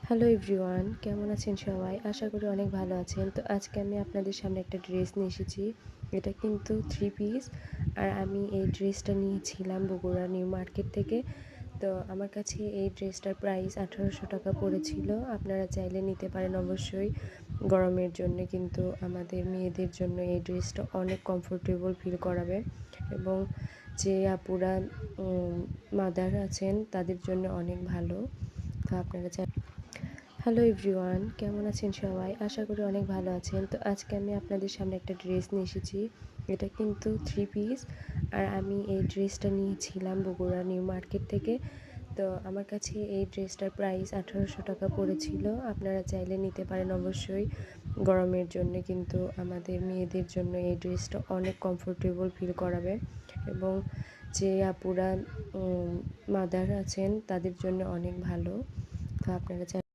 Hello everyone, কেমন আছেন সবাই? আশা করি অনেক ভালো আছেন। তো আজকে আমি আপনাদের সামনে একটা ড্রেস নিয়ে এসেছি। এটা কিন্তু থ্রি পিস। আর আমি এই ড্রেসটা নিয়েছিলাম বগুড়া নিউ মার্কেট থেকে। তো আমার কাছে এই ড্রেসটার প্রাইস ১৮০০ টাকা পড়েছিল। আপনারা চাইলে নিতে পারেন অবশ্যই। গরমের জন্য কিন্তু আমাদের মেয়েদের জন্য এই ড্রেসটা অনেক কমফোর্টেবল ফিল করাবে, এবং যে আপুরা মাদার আছেন তাদের জন্য অনেক ভালো। তো আপনারা হ্যালো এভরিওয়ান, কেমন আছেন সবাই? আশা করি অনেক ভালো আছেন। তো আজকে আমি আপনাদের সামনে একটা ড্রেস নিয়ে এসেছি। এটা কিন্তু থ্রি পিস। আর আমি এই ড্রেসটা নিয়েছিলাম বগুড়া নিউ মার্কেট থেকে। তো আমার কাছে এই ড্রেসটার প্রাইস ১৮০০ টাকা পড়েছিল। আপনারা চাইলে নিতে পারেন অবশ্যই। গরমের জন্য কিন্তু আমাদের মেয়েদের জন্য এই ড্রেসটা অনেক কমফোর্টেবল ফিল করাবে, এবং যে আপুরা মাদার আছেন তাদের জন্য অনেক ভালো। তো আপনারা